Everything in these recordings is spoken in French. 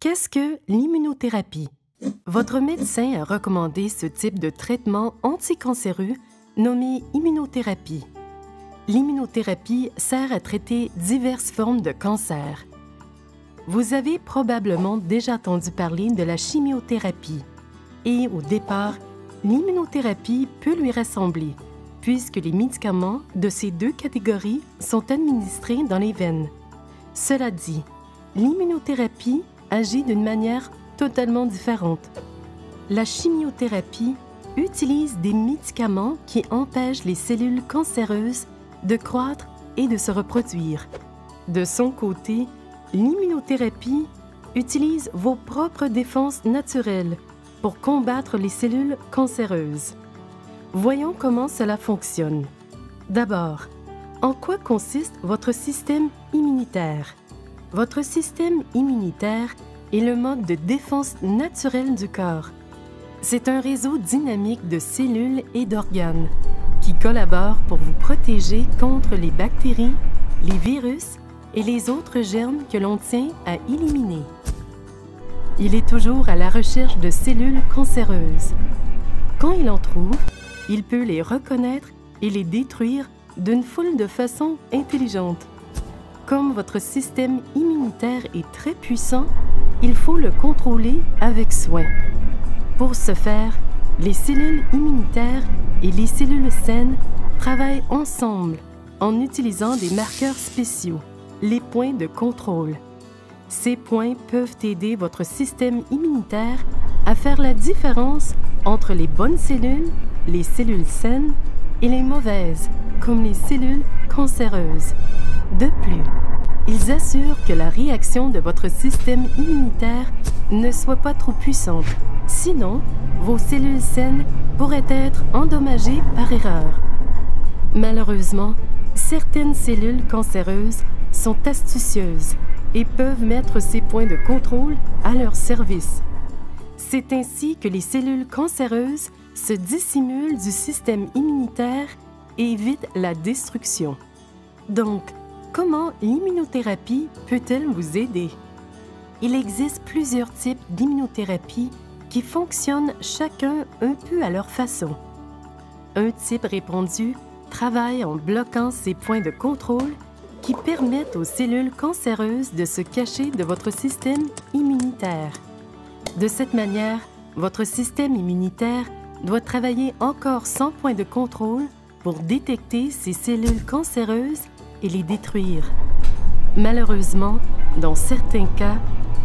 Qu'est-ce que l'immunothérapie? Votre médecin a recommandé ce type de traitement anticancéreux nommé immunothérapie. L'immunothérapie sert à traiter diverses formes de cancer. Vous avez probablement déjà entendu parler de la chimiothérapie. Et au départ, l'immunothérapie peut lui ressembler, puisque les médicaments de ces deux catégories sont administrés dans les veines. Cela dit, l'immunothérapie agit d'une manière totalement différente. La chimiothérapie utilise des médicaments qui empêchent les cellules cancéreuses de croître et de se reproduire. De son côté, l'immunothérapie utilise vos propres défenses naturelles pour combattre les cellules cancéreuses. Voyons comment cela fonctionne. D'abord, en quoi consiste votre système immunitaire? Votre système immunitaire est le mode de défense naturelle du corps. C'est un réseau dynamique de cellules et d'organes qui collaborent pour vous protéger contre les bactéries, les virus et les autres germes que l'on tient à éliminer. Il est toujours à la recherche de cellules cancéreuses. Quand il en trouve, il peut les reconnaître et les détruire d'une foule de façons intelligentes. Comme votre système immunitaire est très puissant, il faut le contrôler avec soin. Pour ce faire, les cellules immunitaires et les cellules saines travaillent ensemble en utilisant des marqueurs spéciaux, les points de contrôle. Ces points peuvent aider votre système immunitaire à faire la différence entre les bonnes cellules, les cellules saines, et les mauvaises, comme les cellules cancéreuses. De plus, ils assurent que la réaction de votre système immunitaire ne soit pas trop puissante. Sinon, vos cellules saines pourraient être endommagées par erreur. Malheureusement, certaines cellules cancéreuses sont astucieuses et peuvent mettre ces points de contrôle à leur service. C'est ainsi que les cellules cancéreuses se dissimulent du système immunitaire et évitent la destruction. Donc, comment l'immunothérapie peut-elle vous aider? Il existe plusieurs types d'immunothérapie qui fonctionnent chacun un peu à leur façon. Un type répandu travaille en bloquant ces points de contrôle qui permettent aux cellules cancéreuses de se cacher de votre système immunitaire. De cette manière, votre système immunitaire doit travailler encore sans point de contrôle pour détecter ces cellules cancéreuses et les détruire. Malheureusement, dans certains cas,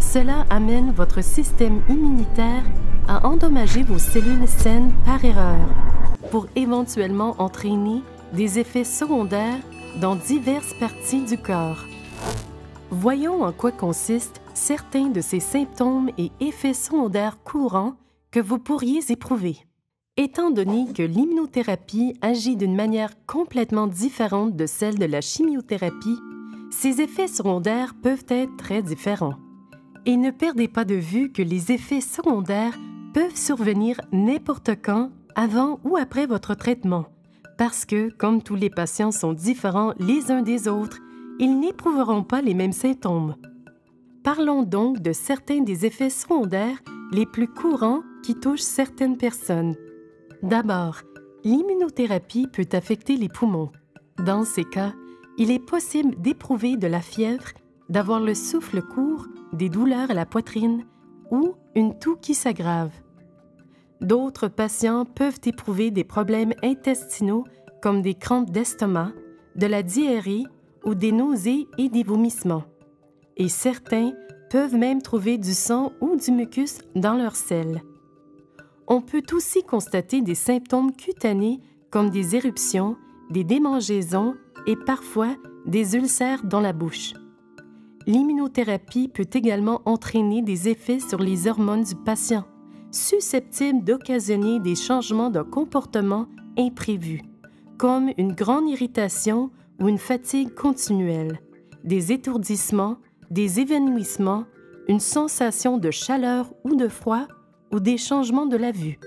cela amène votre système immunitaire à endommager vos cellules saines par erreur, pour éventuellement entraîner des effets secondaires dans diverses parties du corps. Voyons en quoi consistent certains de ces symptômes et effets secondaires courants que vous pourriez éprouver. Étant donné que l'immunothérapie agit d'une manière complètement différente de celle de la chimiothérapie, ces effets secondaires peuvent être très différents. Et ne perdez pas de vue que les effets secondaires peuvent survenir n'importe quand, avant ou après votre traitement, parce que, comme tous les patients sont différents les uns des autres, ils n'éprouveront pas les mêmes symptômes. Parlons donc de certains des effets secondaires les plus courants qui touchent certaines personnes. D'abord, l'immunothérapie peut affecter les poumons. Dans ces cas, il est possible d'éprouver de la fièvre, d'avoir le souffle court, des douleurs à la poitrine ou une toux qui s'aggrave. D'autres patients peuvent éprouver des problèmes intestinaux comme des crampes d'estomac, de la diarrhée ou des nausées et des vomissements. Et certains peuvent même trouver du sang ou du mucus dans leurs selles. On peut aussi constater des symptômes cutanés comme des éruptions, des démangeaisons et parfois des ulcères dans la bouche. L'immunothérapie peut également entraîner des effets sur les hormones du patient, susceptibles d'occasionner des changements de comportement imprévus, comme une grande irritation ou une fatigue continuelle, des étourdissements, des évanouissements, une sensation de chaleur ou de froid ou des changements de la vue.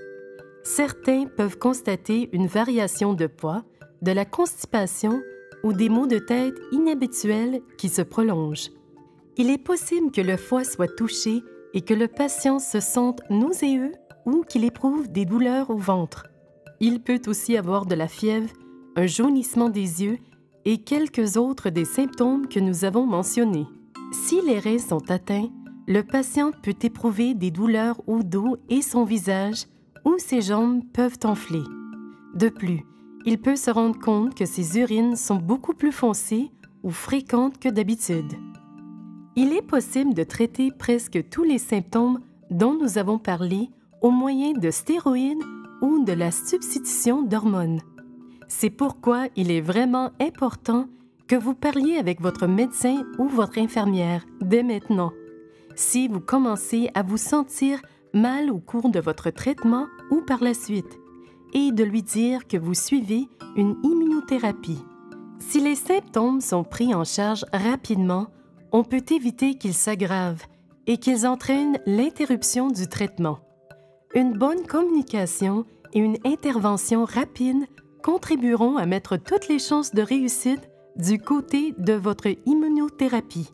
Certains peuvent constater une variation de poids, de la constipation ou des maux de tête inhabituels qui se prolongent. Il est possible que le foie soit touché et que le patient se sente nauséeux ou qu'il éprouve des douleurs au ventre. Il peut aussi avoir de la fièvre, un jaunissement des yeux et quelques autres des symptômes que nous avons mentionnés. Si les reins sont atteints, le patient peut éprouver des douleurs au dos et son visage ou ses jambes peuvent enfler. De plus, il peut se rendre compte que ses urines sont beaucoup plus foncées ou fréquentes que d'habitude. Il est possible de traiter presque tous les symptômes dont nous avons parlé au moyen de stéroïdes ou de la substitution d'hormones. C'est pourquoi il est vraiment important que vous parliez avec votre médecin ou votre infirmière dès maintenant. Si vous commencez à vous sentir mal au cours de votre traitement ou par la suite, et de lui dire que vous suivez une immunothérapie. Si les symptômes sont pris en charge rapidement, on peut éviter qu'ils s'aggravent et qu'ils entraînent l'interruption du traitement. Une bonne communication et une intervention rapide contribueront à mettre toutes les chances de réussite du côté de votre immunothérapie.